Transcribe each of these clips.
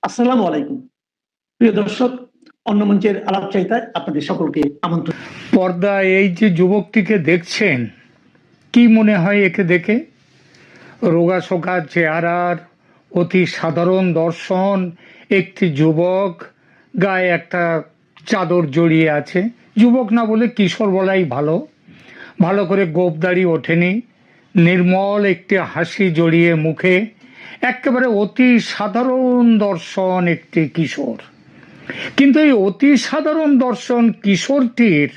আসসালামু আলাইকুম প্রিয় দর্শক, অন্য মঞ্চের আলাপচারিতায় আপনাদের সকলকে আমন্ত্রণ। পর্দায় এই যে যুবকটিকে দেখছেন, কি মনে হয় একে দেখে? রোগাশোকা চেহারার, অতি সাধারণ দর্শন একটি যুবক, গায়ে একটা চাদর জড়িয়ে আছে। যুবক না বলে কিশোর বলাই ভালো। ভালো করে গোঁফদাড়ি ওঠেনি, নির্মল একটি হাসি জড়িয়ে মুখে, একেবারে অতি সাধারণ দর্শন একটি কিশোর। কিন্তু এই অতি সাধারণ দর্শন কিশোরটির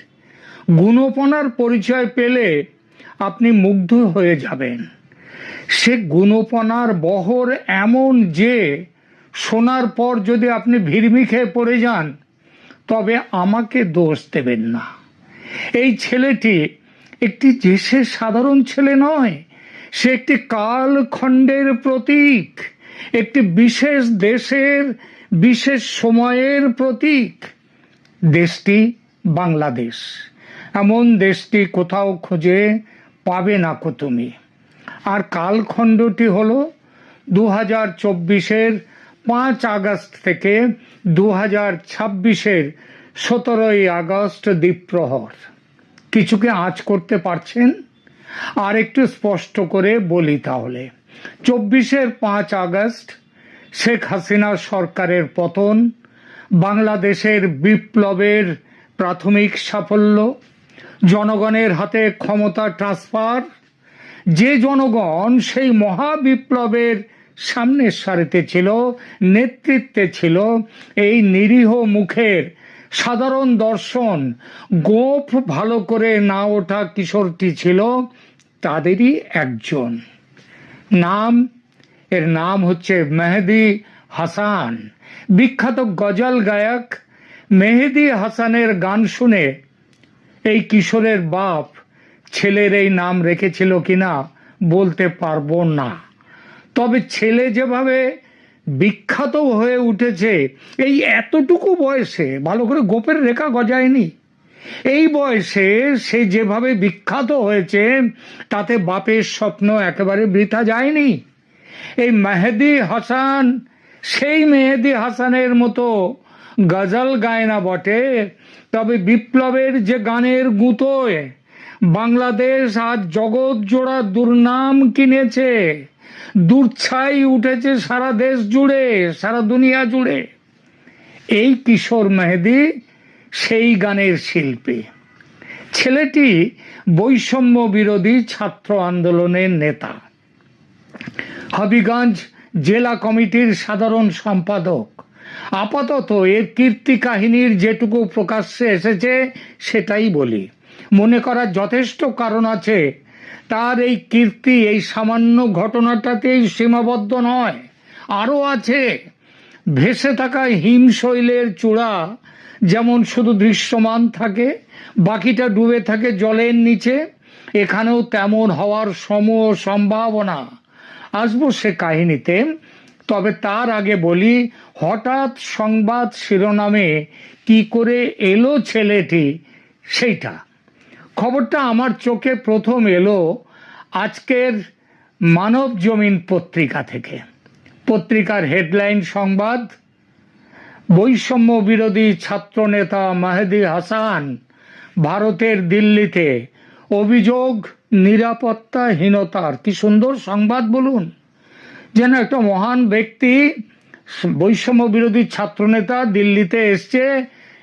গুণপনার পরিচয় পেলে আপনি মুগ্ধ হয়ে যাবেন। সে গুণপনার বহর এমন যে শোনার পর যদি আপনি ভিড়মি খেয়ে পড়ে যান, তবে আমাকে দোষ দেবেন না। এই ছেলেটি একটি দেশের সাধারণ ছেলে নয়, সে একটি কালখণ্ডের প্রতীক, একটি বিশেষ দেশের বিশেষ সময়ের প্রতীক। দেশটি বাংলাদেশ। এমন দেশটি কোথাও খুঁজে পাবে না কো তুমি। আর কালখণ্ডটি হলো 2024-এর 5 আগস্ট থেকে 2026-এর 17ই আগস্ট দ্বীপ্রহর। কিছুকে আঁচ করতে পারছেন? আর একটু স্পষ্ট করে বলি তাহলে। 24-এর 5 আগস্ট শেখ হাসিনা সরকারের পতন, বাংলাদেশের বিপ্লবের প্রাথমিক সাফল্য, জনগণের হাতে ক্ষমতা ট্রান্সফার। যে জনগণ সেই মহাবিপ্লবের সামনের সারিতে ছিল, নেতৃত্বে ছিল, এই নিরীহ মুখের সাধারণ দর্শন গোঁফ ভালো করে না ওঠা কিশোরটি ছিল তাদেরই একজন। এর নাম হচ্ছে মেহেদী হাসান। বিখ্যাত গজল গায়ক মেহেদী হাসানের গান শুনে এই কিশোরের বাপ ছেলের এই নাম রেখেছিল কিনা বলতে পারবো না। তবে ছেলে যেভাবে বিখ্যাত হয়ে উঠেছে এই এতটুকু বয়সে, ভালো করে গোপের রেখা গজায়নি, এই বয়সে সে যেভাবে বিখ্যাত হয়েছে তাতে বাপের স্বপ্ন একেবারে বৃথা যায়নি। এই মেহেদী হাসান সেই মেহেদী হাসানের মতো গজল গায় না বটে, তবে বিপ্লবের যে গানের গুঁতোয় বাংলাদেশ আজ জগৎ জোড়া দুর্নাম কিনেছে, দূরছাই উঠেছে সারা দেশ জুড়ে, সারা দুনিয়া জুড়ে। এই কিশোর মেহেদী সেই গানের শিল্পী। ছেলেটি বৈষম্য বিরোধী ছাত্র আন্দোলনের নেতা, হবিগঞ্জ জেলা কমিটির সাধারণ সম্পাদক। আপাতত এর কীর্তি কাহিনীর যেটুকু প্রকাশ্যে এসেছে সেটাই বলি। মনে করার যথেষ্ট কারণ আছে তার এই কীর্তি এই সামান্য ঘটনাটাতেই সীমাবদ্ধ নয়, আরও আছে। ভেসে থাকা হিমশৈলের চূড়া যেমন শুধু দৃশ্যমান থাকে, বাকিটা ডুবে থাকে জলের নিচে, এখানেও তেমন হওয়ার সমূহ সম্ভাবনা। আসবো সে কাহিনীতে, তবে তার আগে বলি হঠাৎ সংবাদ শিরোনামে কি করে এলো ছেলেটি সেইটা। খবরটা আমার চোখে প্রথম এলো আজকের মানব জমিন পত্রিকা থেকে। পত্রিকার হেডলাইন সংবাদ, বৈষম্য বিরোধী ছাত্রনেতা মেহেদী হাসান ভারতের দিল্লিতে, অভিযোগ নিরাপত্তাহীনতার। কি সুন্দর সংবাদ বলুন! যেন একটা মহান ব্যক্তি, বৈষম্য বিরোধী ছাত্রনেতা দিল্লিতে এসছে,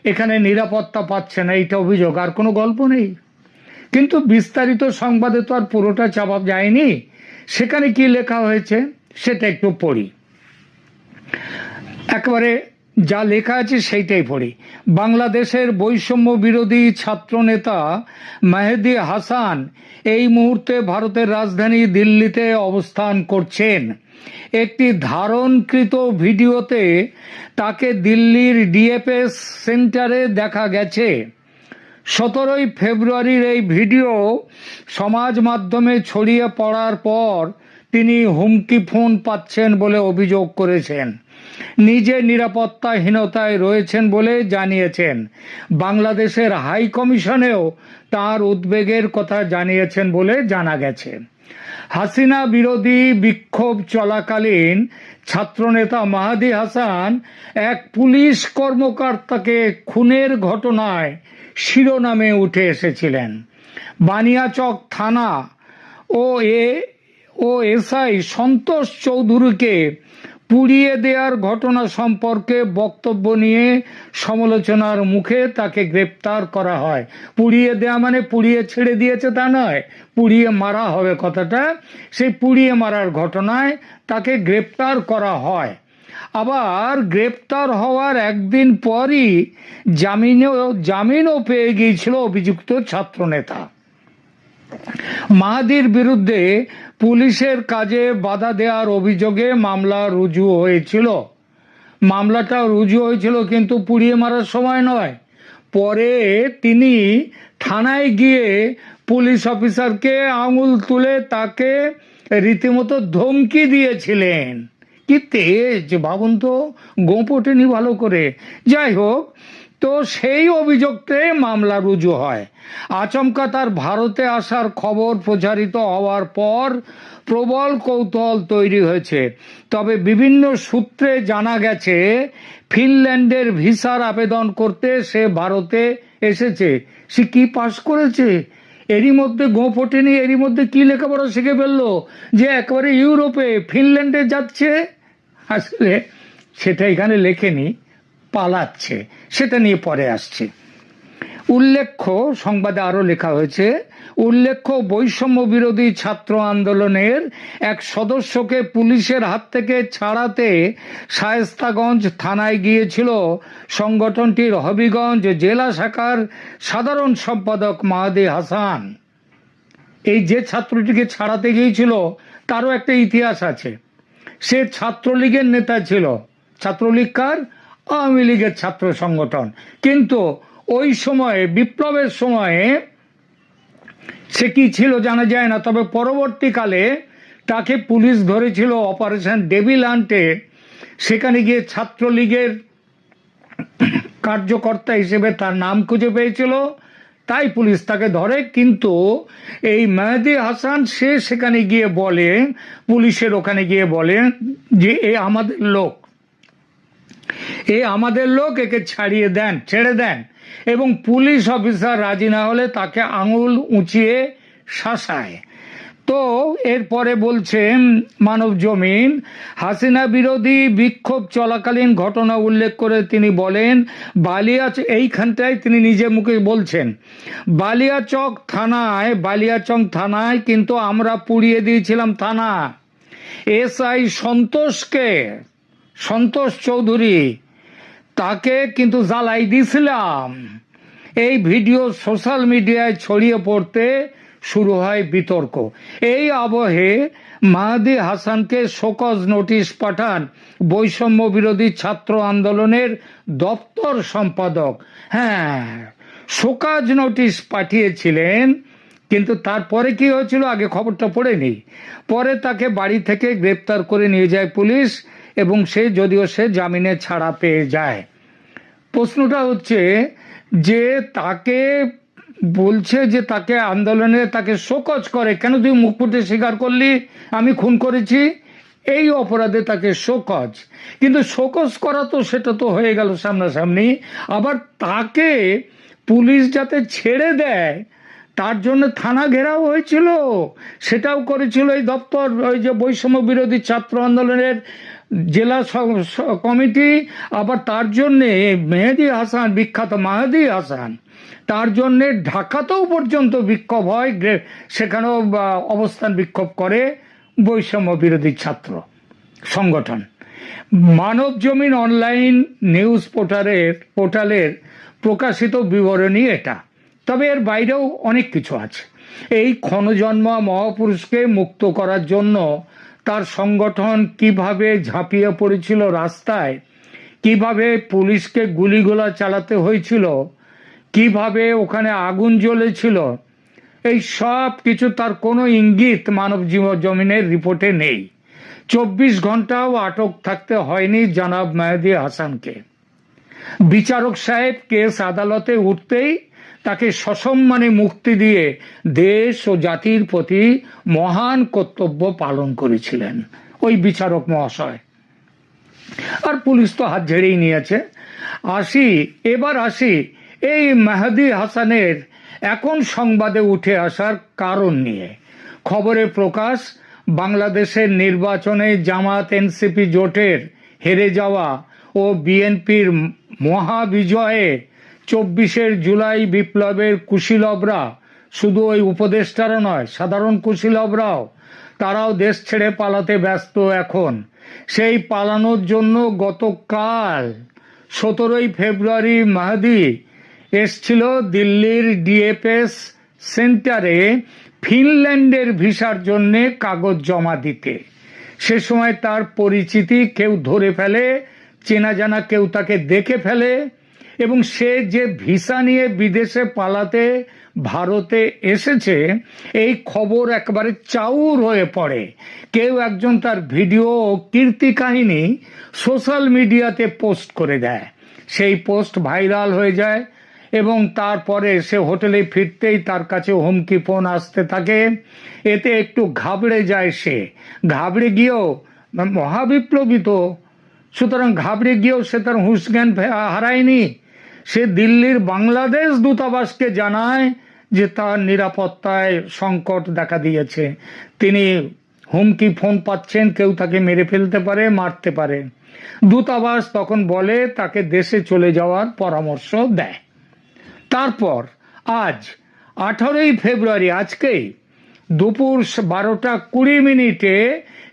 এখানে নিরাপত্তা পাচ্ছে না, এইটা অভিযোগ, আর কোনো গল্প নেই। কিন্তু বিস্তারিত সংবাদে তো আর পুরোটা চাপা যায়নি। সেখানে কি লেখা হয়েছে সেটা একটু পড়ি, একেবারে যা লেখা আছে সেইটাই পড়ি। বাংলাদেশের বৈষম্য বিরোধী ছাত্রনেতা মেহেদী হাসান এই মুহূর্তে ভারতের রাজধানী দিল্লিতে অবস্থান করছেন। একটি ধারণকৃত ভিডিওতে তাকে দিল্লির ডিএফএস সেন্টারে দেখা গেছে। 17ই ফেব্রুয়ারির এই ভিডিও সমাজ মাধ্যমে ছড়িয়ে পড়ার পর তিনি হুমকি ফোন পাচ্ছেন বলে অভিযোগ করেছেন। নিজে নিরাপত্তাহীনতায় রয়েছেন বলে জানিয়েছেন। বাংলাদেশের হাই কমিশনেও তার উদ্বেগের কথা জানিয়েছেন বলে জানা গেছে। হাসিনা বিরোধী বিক্ষোভ চলাকালীন ছাত্রনেতা মাহাদি হাসান এক পুলিশ কর্মকর্তাকে খুনের ঘটনায় শিরোনামে উঠে এসেছিলেন। বানিয়াচক থানা ও এসআই সন্তোষ চৌধুরীকে পুড়িয়ে দেওয়ার ঘটনা সম্পর্কে বক্তব্য নিয়ে সমালোচনার মুখে তাকে গ্রেপ্তার করা হয়। পুড়িয়ে দেওয়া মানে পুড়িয়ে ছেড়ে দিয়েছে তা নয়, পুড়িয়ে মারা হবে কথাটা, সেই পুড়িয়ে মারার ঘটনায় তাকে গ্রেপ্তার করা হয়। আবার গ্রেপ্তার হওয়ার একদিন পরই জামিনও পেয়ে গিয়েছিল অভিযুক্ত ছাত্রনেতা। মাহাদির বিরুদ্ধে পুলিশের কাজে বাধা দেওয়ার অভিযোগে মামলা রুজু হয়েছিল। মামলাটা রুজু হয়েছিল কিন্তু পুড়িয়ে মারার সময় নয়। পরে তিনি থানায় গিয়ে পুলিশ অফিসারকে আঙুল তুলে তাকে রীতিমতো ধমকি দিয়েছিলেন। কি তেজ ভাবুন তো, গোপটেনি ভালো করে। যাই হোক, তো সেই অভিযোগে মামলা রুজু হয়। আচমকা তার ভারতে আসার খবর প্রচারিত হওয়ার পর প্রবল কৌতূহল তৈরি হয়েছে। তবে বিভিন্ন সূত্রে জানা গেছে ফিনল্যান্ডের ভিসার আবেদন করতে সে ভারতে এসেছে। সে কি পাশ করেছে, এরই মধ্যে গোপটেনি, এরই মধ্যে কি লেখাপড়া শিখে ফেললো যে একেবারে ইউরোপে ফিনল্যান্ডে যাচ্ছে। আসলে সেটা এখানে লেখেনি, পালাচ্ছে, সেটা নিয়ে পরে আসছে। উল্লেখ্য, সংবাদে আরো লেখা হয়েছে, উল্লেখ্য বৈষম্য বিরোধী ছাত্র আন্দোলনের এক সদস্যকে পুলিশের হাত থেকে ছাড়াতে শায়েস্তাগঞ্জ থানায় গিয়েছিল সংগঠনটির হবিগঞ্জ জেলা শাখার সাধারণ সম্পাদক মাহাদি হাসান। এই যে ছাত্রটিকে ছাড়াতে গিয়েছিল তারও একটা ইতিহাস আছে। সে ছাত্রলীগের নেতা ছিল। ছাত্রলীগ কার? আওয়ামী লীগের ছাত্র সংগঠন। কিন্তু ওই সময়ে, বিপ্লবের সময়ে সে কি ছিল জানা যায় না। তবে পরবর্তীকালে তাকে পুলিশ ধরেছিল অপারেশন ডেভিল হান্টে। সেখানে গিয়ে ছাত্রলীগের কার্যকর্তা হিসেবে তার নাম খুঁজে পেয়েছিল, তাই পুলিশ তাকে ধরে। কিন্তু এই মেহেদী হাসান সে সেখানে গিয়ে বলে, পুলিশের ওখানে গিয়ে বলে যে এ আমাদের লোক, একে ছাড়িয়ে দেন, ছেড়ে দেন। এবং পুলিশ অফিসার রাজি না হলে তাকে আঙুল উঁচিয়ে শাসায়। তো এরপরে বলছেন মানব জমিন, হাসিনা বিরোধী বিক্ষোভ চলাকালীন ঘটনা উল্লেখ করে তিনি বলেন, এইখানটায় তিনি নিজে মুখে বলছেন, বালিয়াচক থানায় কিন্তু আমরা পুড়িয়ে দিয়েছিলাম থানা। এসআই সন্তোষ চৌধুরী, তাকে কিন্তু জ্বালাই দিয়েছিলাম। এই ভিডিও সোশ্যাল মিডিয়ায় ছড়িয়ে পড়তে শুরু হয় বিতর্ক। এই আবহে মাহাদি হাসানকে শোকজ নোটিশ পাঠান বৈষম্য বিরোধী ছাত্র আন্দোলনের দপ্তর সম্পাদক। হ্যাঁ, শোকজ নোটিশ পাঠিয়েছিলেন, কিন্তু তারপরে কি হয়েছিল আগে খবরটা পড়ে নেই। পরে তাকে বাড়ি থেকে গ্রেপ্তার করে নিয়ে যায় পুলিশ এবং যদিও সে জামিনে ছাড়া পেয়ে যায়। প্রশ্নটা হচ্ছে যে তাকে বলছে যে তাকে আন্দোলনে তাকে শোকজ করে, কেন তুই মুখ ফুটে স্বীকার করলি আমি খুন করেছি, এই অপরাধে তাকে শোকজ। কিন্তু শোকজ করা তো সেটা তো হয়ে গেল সামনাসামনি, আবার তাকে পুলিশ যাতে ছেড়ে দেয় তার জন্য থানা ঘেরাও হয়েছিল, সেটাও করেছিল এই দপ্তর, ওই যে বৈষম্য বিরোধী ছাত্র আন্দোলনের জেলা কমিটি। আবার তার জন্যে বিখ্যাত মাহাদি হাসান, তার জন্যে ঢাকাতেও পর্যন্ত বিক্ষোভ হয়, সেখানেও অবস্থান বিক্ষোভ করে বৈষম্য বিরোধী ছাত্র সংগঠন। মানব জমিন অনলাইন নিউজ পোর্টালের প্রকাশিত বিবরণী এটা। তবে এর বাইরেও অনেক কিছু আছে। এই ক্ষণজন্মা মহাপুরুষকে মুক্ত করার জন্য তার সংগঠন কিভাবে ঝাঁপিয়ে পড়েছিল রাস্তায়, কিভাবে পুলিশকে গুলিগোলা চালাতে হয়েছিল, কিভাবে ওখানে আগুন জ্বলেছিল, এই সব কিছু তার কোনো ইঙ্গিত মানব জমিনের রিপোর্টে নেই। 24 ঘন্টাও আটক থাকতে হয়নি জনাব মেহেদী হাসানকে। বিচারক সাহেব কেস আদালতে উঠতেই তাকে সসম্মানে মুক্তি দিয়ে দেশ ও জাতির প্রতি মহান কর্তব্য পালন করেছিলেন ওই বিচারক মহাশয়। আর পুলিশ তো হাত ঝেড়েই নিয়েছে। এবার আসি এই মেহেদী হাসানের এখন সংবাদে উঠে আসার কারণ নিয়ে। খবরে প্রকাশ, বাংলাদেশের নির্বাচনে জামাত এনসিপি জোটের হেরে যাওয়া ও বিএনপির মহাবিজয়ে 24 জুলাই বিপ্লবের কুশীলবরা, শুধু ওই উপদেষ্টারা নয়, সাধারণ কুশীলবরাও, তারাও দেশ ছেড়ে পালাতে ব্যস্ত এখন। সেই পালানোর জন্য গতকাল 17 ফেব্রুয়ারি মেহেদী এসছিল দিল্লির ডিএফএস সেন্টারে ফিনল্যান্ডের ভিসার জন্য কাগজ জমা দিতে। সে সময় তার পরিচিতি কেউ ধরে ফেলে, চেনা জানা কেউ তাকে দেখে ফেলে, এবং সে যে ভিসা নিয়ে বিদেশে পালাতে ভারতে এসেছে এই খবর একবারে চাউর হয়ে পড়ে। কেউ একজন তার ভিডিও ও কীর্তি কাহিনী সোশ্যাল মিডিয়াতে পোস্ট করে দেয়। সেই পোস্ট ভাইরাল হয়ে যায় এবং তারপরে সে হোটেলে ফিরতেই তার কাছে হুমকি ফোন আসতে থাকে। এতে একটু ঘাবড়ে যায় সে। ঘাবড়ে গিয়েও, মহাবিপ্লবী তো, সুতরাং ঘাবড়ে গিয়েও সে তার হুঁশ জ্ঞান হারায়নি। সে দিল্লির বাংলাদেশ দূতাবাসকে জানায় যে তার নিরাপত্তায় সংকট দেখা দিয়েছে, তিনি হুমকি ফোন পাচ্ছেন, কেউ তাকে মেরে ফেলতে পারে, মারতে পারে। দূতাবাস তখন বলে তাকে দেশে চলে যাওয়ার পরামর্শ দেয়। তারপর আজ 18 ফেব্রুয়ারি, আজকেই দুপুর 12:20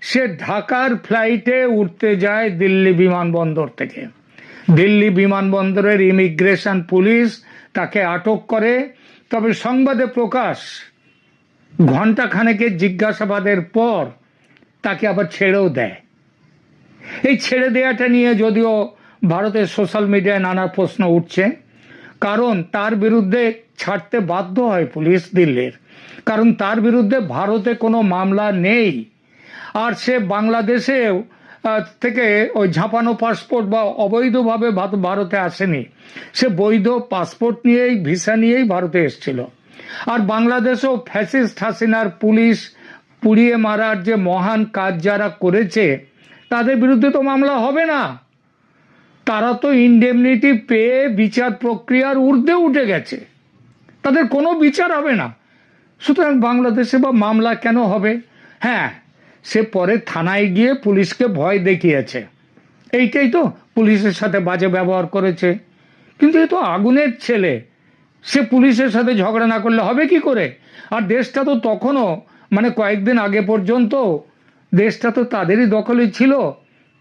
সে ঢাকার ফ্লাইটে উঠতে যায় দিল্লি বিমানবন্দর থেকে। দিল্লি বিমানবন্দরের ইমিগ্রেশন পুলিশ তাকে আটক করে। তবে সংবাদে প্রকাশ, ঘণ্টাখানেকের জিজ্ঞাসাবাদের পর তাকে আবার ছেড়েও দেয়। এই ছেড়ে দেওয়াটা নিয়ে যদিও ভারতের সোশ্যাল মিডিয়ায় নানা প্রশ্ন উঠছে, কারণ তার বিরুদ্ধে ছাড়তে বাধ্য হয় পুলিশ দিল্লির, কারণ তার বিরুদ্ধে ভারতে কোনো মামলা নেই। আর সে বাংলাদেশেও থেকে ওই ঝাঁপানো পাসপোর্ট বা অবৈধভাবে ভারতে আসেনি, সে বৈধ পাসপোর্ট নিয়েই, ভিসা নিয়েই ভারতে এসেছিল। আর বাংলাদেশেও ফ্যাসিস্ট হাসিনার পুলিশ পুড়িয়ে মারার যে মহান কাজ যারা করেছে তাদের বিরুদ্ধে তো মামলা হবে না। তারা তো ইনডেমনিটি পেয়ে বিচার প্রক্রিয়ার ঊর্ধ্বে উঠে গেছে, তাদের কোনো বিচার হবে না। সুতরাং বাংলাদেশে বা মামলা কেন হবে? হ্যাঁ, সে পরে থানায় গিয়ে পুলিশকে ভয় দেখিয়েছে, এইটাই তো, পুলিশের সাথে বাজে ব্যবহার করেছে। কিন্তু এ তো আগুনের ছেলে, সে পুলিশের সাথে ঝগড়া না করলে হবে কি করে? আর দেশটা তো তখনও, মানে কয়েকদিন আগে পর্যন্ত দেশটা তো তাদেরই দখলে ছিল,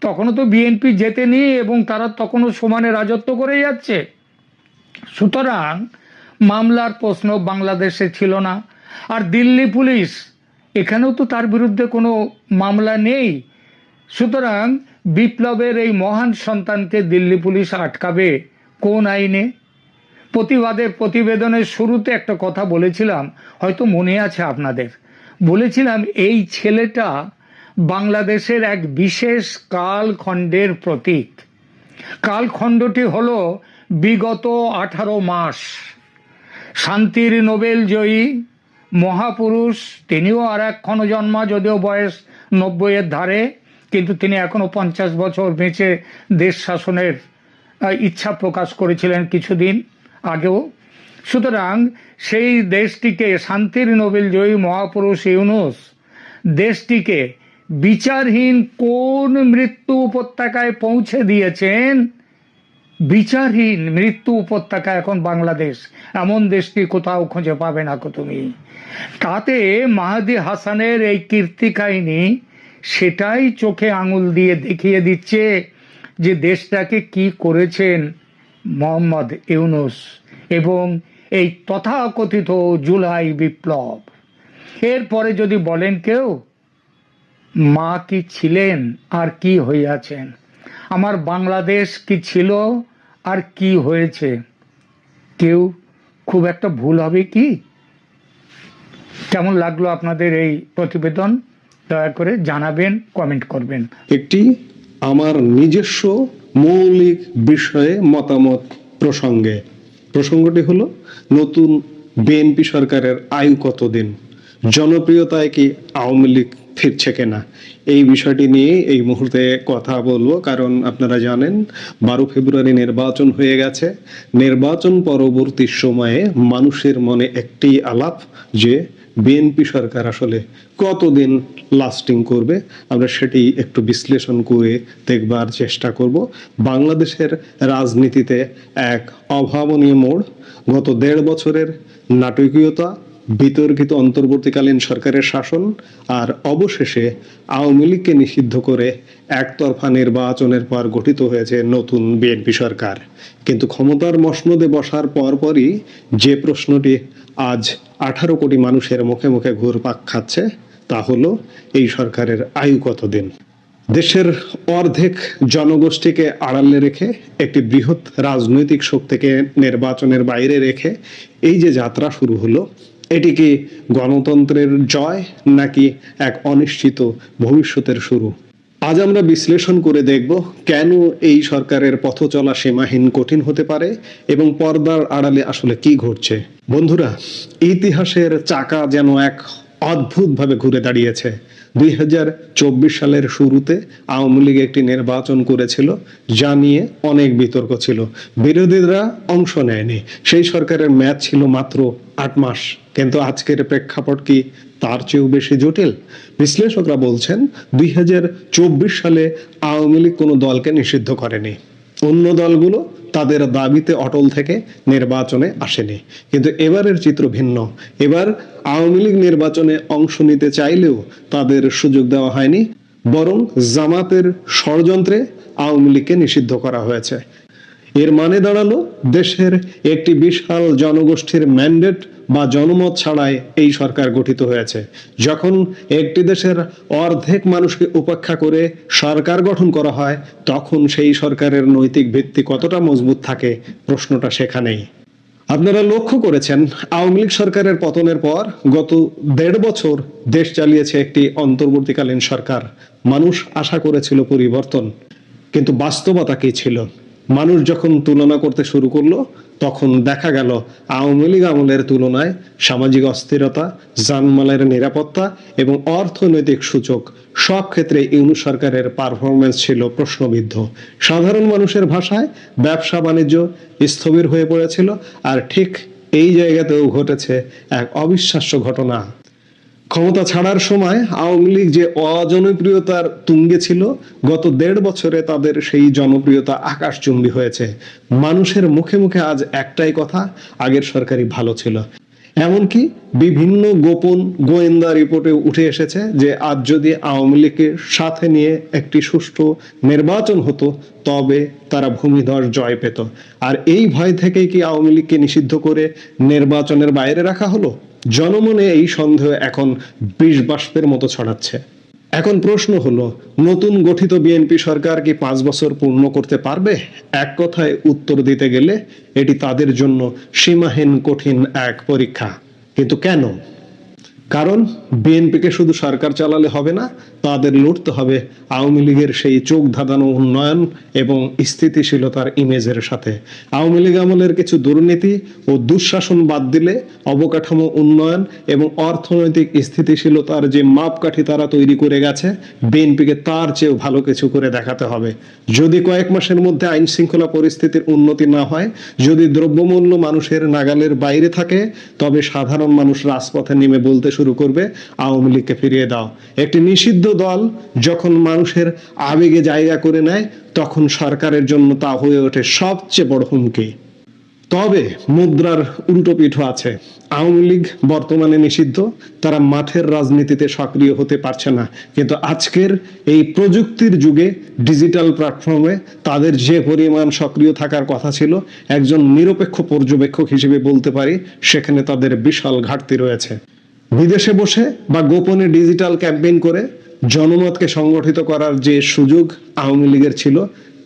তখনও তো বিএনপি জেতেনি এবং তারা তখনও সমানে রাজত্ব করে যাচ্ছে। সুতরাং মামলার প্রশ্ন বাংলাদেশে ছিল না। আর দিল্লি পুলিশ, এখানেও তো তার বিরুদ্ধে কোনো মামলা নেই। সুতরাং বিপ্লবের এই মহান সন্তানকে দিল্লি পুলিশ আটকাবে কোন আইনে? প্রতিবেদনের শুরুতে একটা কথা বলেছিলাম, হয়তো মনে আছে আপনাদের, বলেছিলাম এই ছেলেটা বাংলাদেশের এক বিশেষ কালখণ্ডের প্রতীক। কালখণ্ডটি হলো বিগত 18 মাস। শান্তির নোবেল জয়ী মহাপুরুষ, তিনিও আর এক ক্ষণজন্মা, যদিও বয়স 90-এর ধারে, কিন্তু তিনি এখনো 50 বছর বেঁচে দেশ শাসনের ইচ্ছা প্রকাশ করেছিলেন কিছুদিন আগেও। সুতরাং সেই দেশটিকে, শান্তির নোবেল জয়ী মহাপুরুষ ইউনূস দেশটিকে বিচারহীন কোন মৃত্যু উপত্যকায় পৌঁছে দিয়েছেন। বিচারহীন মৃত্যু উপত্যকা এখন বাংলাদেশ, এমন দেশটি কোথাও খুঁজে পাবে না তুমি। তাতে মেহেদী হাসানের এই কীর্তি কাহিনী সেটাই চোখে আঙুল দিয়ে দেখিয়ে দিচ্ছে যে দেশটাকে কি করেছেন মোহাম্মদ ইউনূস এবং এই তথাকথিত জুলাই বিপ্লব। এরপরে যদি বলেন কেউ মা কি ছিলেন আর কি হইয়াছেন, আমার বাংলাদেশ কি ছিল আর কি হয়েছে, কেউ খুব একটা ভুল হবে কি? কেমন লাগলো আপনাদের এই প্রতিবেদন? দয়া করে জানাবেন, কমেন্ট করবেন। একটি আমার নিজস্ব মৌলিক বিষয়ে মতামত প্রসঙ্গটি হলো নতুন বিএনপি সরকারের আয়ু কতদিন, জনপ্রিয়তায় কি আওয়ামী লীগ ফিরছে কিনা, এই বিষয়টি নিয়ে এই মুহূর্তে কথা বলবো। কারণ আপনারা জানেন 12 ফেব্রুয়ারি নির্বাচন হয়ে গেছে। নির্বাচন পরবর্তী সময়ে মানুষের মনে একটি আলাপ যে বিএনপি সরকার আসলে কতদিন লাস্টিং করবে, আমরা সেটি একটু বিশ্লেষণ করে দেখবার চেষ্টা করব। বাংলাদেশের রাজনীতিতে এক অভাবনীয় মোড়, গত 1.5 বছরের নাটকীয়তা, বিতর্কিত অন্তর্বর্তীকালীন সরকারের শাসন, আর অবশেষে আওয়ামী লীগকে নিষিদ্ধ করে একতরফা নির্বাচনের পর গঠিত হয়েছে নতুন বিএনপি সরকার। কিন্তু ক্ষমতার মসনদে বসার পরপরই যে প্রশ্নটি আজ 18 কোটি মানুষের মুখে মুখে ঘুরপাক খাচ্ছে তা হলো এই সরকারের আয়ু কতদিন। দেশের অর্ধেক জনগোষ্ঠীকে আড়ালে রেখে একটি বৃহৎ রাজনৈতিক শক্তিকে নির্বাচনের বাইরে রেখে এই যে যাত্রা শুরু হলো, এটি কি গণতন্ত্রের জয় নাকি এক অনিশ্চিত ভবিষ্যতের শুরু? আজ আমরা বিশ্লেষণ করে দেখব কেন এই সরকারের পথ চলা সীমাহীন কঠিন হতে পারে এবং পর্দার আড়ালে আসলে কি ঘটছে। বন্ধুরা, ইতিহাসের চাকা যেন এক অদ্ভুতভাবে ঘুরে দাঁড়িয়েছে। 2024 সালের শুরুতে আওয়ামী লীগ একটি নির্বাচন করেছিল যা নিয়ে অনেক বিতর্ক ছিল, বিরোধীরা অংশ নেয়নি। সেই সরকারের মেয়াদ ছিল মাত্র 8 মাস, কিন্তু আজকের প্রেক্ষাপট কি তার চেয়েও বেশি জটিল? বিশ্লেষকরা বলছেন 2024 সালে আওয়ামী লীগ কোনো দলকে নিষিদ্ধ করেনি, অন্য দলগুলো তাদের দাবিতে অটল থেকে নির্বাচনে আসেনি। কিন্তু এবারের চিত্র ভিন্ন। এবার আওয়ামী লীগ নির্বাচনে অংশ নিতে চাইলেও তাদের সুযোগ দেওয়া হয়নি, বরং জামাতের ষড়যন্ত্রে আওয়ামী লীগকে নিষিদ্ধ করা হয়েছে। এর মানে দাঁড়ালো দেশের একটি বিশাল জনগোষ্ঠীর ম্যান্ডেট বা জনমত ছাড়াই এই সরকার গঠিত হয়েছে। যখন একটি দেশের অর্ধেক মানুষকে উপেক্ষা করে সরকার গঠন করা হয়, তখন সেই সরকারের নৈতিক ভিত্তি কতটা মজবুত থাকে, প্রশ্নটা সেখানেই। আপনারা লক্ষ্য করেছেন আওয়ামী লীগ সরকারের পতনের পর গত 1.5 বছর দেশ চালিয়েছে একটি অন্তর্বর্তীকালীন সরকার। মানুষ আশা করেছিল পরিবর্তন, কিন্তু বাস্তবতা কি ছিল? মানুষ যখন তুলনা করতে শুরু করলো, তখন দেখা গেল আওয়ামী লীগ আমলের তুলনায় সামাজিক অস্থিরতা, জানমালের নিরাপত্তা এবং অর্থনৈতিক সূচক সব ক্ষেত্রে ইউনূস সরকারের পারফরমেন্স ছিল প্রশ্নবিদ্ধ। সাধারণ মানুষের ভাষায় ব্যবসা বাণিজ্য স্থবির হয়ে পড়েছিল। আর ঠিক এই জায়গাতেও ঘটেছে এক অবিশ্বাস্য ঘটনা। ক্ষমতা ছাড়ার সময় আওয়ামী লীগ যে অজনপ্রিয়তার তুঙ্গে ছিল, গত 1.5 বছরে তাদের সেই জনপ্রিয়তা আকাশচুম্বী হয়েছে। মানুষের মুখে মুখে আজ একটাই কথা, আগের সরকারই ভালো ছিল। এমনকি বিভিন্ন গোপন গোয়েন্দা রিপোর্টে উঠে এসেছে যে আজ যদি আওয়ামী লীগকে সাথে নিয়ে একটি সুষ্ঠু নির্বাচন হতো, তবে তারা ভূমিধস জয় পেত। আর এই ভয় থেকেই কি আওয়ামী লীগকে নিষিদ্ধ করে নির্বাচনের বাইরে রাখা হলো? জনমনে এই সন্দেহ এখন বিষ বাষ্পের মতো ছড়াচ্ছে। এখন প্রশ্ন হলো, নতুন গঠিত বিএনপি সরকার কি 5 বছর পূর্ণ করতে পারবে? এক কথায় উত্তর দিতে গেলে এটি তাদের জন্য সীমাহীন কঠিন এক পরীক্ষা। কিন্তু কেন? কারণ বিএনপিকে শুধু সরকার চালালে হবে না, তাদের লড়তে হবে আওয়ামী লীগের সেই চোখ ধাঁধানো উন্নয়ন এবং স্থিতিশীলতার ইমেজের সাথে। আওয়ামী লীগ আমলের কিছু দুর্নীতি ও দুঃশাসন বাদ দিলে অবকাঠামো উন্নয়ন এবং অর্থনৈতিক স্থিতিশীলতার যে মাপকাঠি তারা তৈরি করে গেছে, বিএনপিকে তার চেয়েও ভালো কিছু করে দেখাতে হবে। যদি কয়েক মাসের মধ্যে আইন শৃঙ্খলা পরিস্থিতির উন্নতি না হয়, যদি দ্রব্যমূল্য মানুষের নাগালের বাইরে থাকে, তবে সাধারণ মানুষ রাজপথে নেমে বলতে শুরু করবে আওয়ামী লীগকে ফিরিয়ে দাও। একটি নিষিদ্ধ দল যখন মানুষের আবেগে জায়গা করে নেয়, তখন সরকারের জন্য তা হয়ে ওঠে সবচেয়ে বড় হুমকি। তবে মুদ্রার উল্টো পিঠও আছে। আওয়ামী লীগ বর্তমানে নিষিদ্ধ, তারা মাঠের রাজনীতিতে সক্রিয় হতে পারছে না। কিন্তু আজকের এই প্রযুক্তির যুগে ডিজিটাল প্ল্যাটফর্মে তাদের যে পরিমাণ সক্রিয় থাকার কথা ছিল, একজন নিরপেক্ষ পর্যবেক্ষক হিসেবে বলতে পারি সেখানে তাদের বিশাল ঘাটতি রয়েছে। বিদেশে বসে বা গোপনে ডিজিটাল ক্যাম্পেইন করে জনমতকে সংগঠিত করার যে সুযোগ আওয়ামী লীগের ছিল,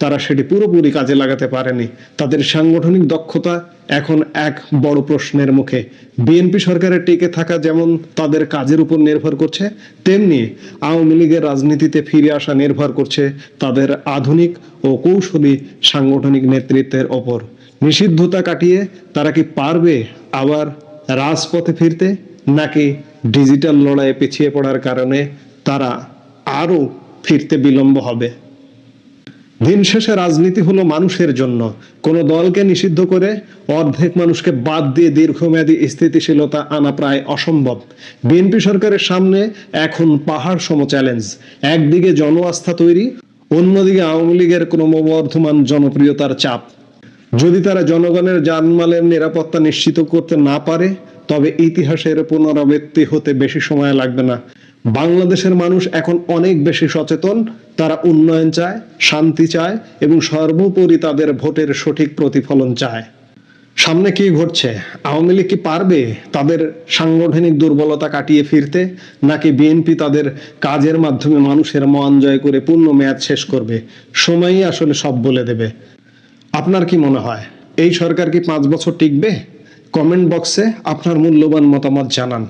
তারা সেটি পুরোপুরি কাজে লাগাতে পারেনি। তাদের সাংগঠনিক দক্ষতা এখন এক বড় প্রশ্নের মুখে। বিএনপি সরকারের টিকে থাকা যেমন তাদের কাজের উপর নির্ভর করছে, তেমনি আওয়ামী লীগের রাজনীতিতে ফিরে আসা নির্ভর করছে তাদের আধুনিক ও কৌশলী সাংগঠনিক নেতৃত্বের ওপর। নিষিদ্ধতা কাটিয়ে তারা কি পারবে আবার রাজপথে ফিরতে, নাকি ডিজিটাল লড়াইয়ে পিছিয়ে পড়ার কারণে তারা আরো ফিরতে বিলম্ব হবে। দিন শেষে রাজনীতি হলো মানুষের জন্য। কোন দলকে নিষিদ্ধ করে অর্ধেক মানুষকে বাদ দিয়ে দীর্ঘমেয়াদী স্থিতিশীলতা আনা প্রায় অসম্ভব। বিএনপি সরকারের সামনে এখন পাহাড় সম চ্যালেঞ্জ। একদিকে জন আস্থা তৈরি, অন্যদিকে আওয়ামী লীগের ক্রমবর্ধমান জনপ্রিয়তার চাপ। যদি তারা জনগণের জানমালের নিরাপত্তা নিশ্চিত করতে না পারে, তবে ইতিহাসের পুনরাবৃত্তি হতে বেশি সময় লাগবে না। বাংলাদেশের মানুষ এখন অনেক বেশি সচেতন। তারা উন্নয়ন চায়, শান্তি চায় এবং সর্বোপরি তাদের ভোটের সঠিক প্রতিফলন চায়। সামনে কি ঘটছে? আওয়ামী লীগ কি পারবে তাদের সাংগঠনিক দুর্বলতা কাটিয়ে ফিরতে, নাকি বিএনপি তাদের কাজের মাধ্যমে মানুষের মন জয় করে পূর্ণ মেয়াদ শেষ করবে? সময়ই আসলে সব বলে দেবে। আপনার কি মনে হয়, এই সরকার কি 5 বছর টিকবে? কমেন্ট বক্সে আপনার মূল্যবান মতামত জানান।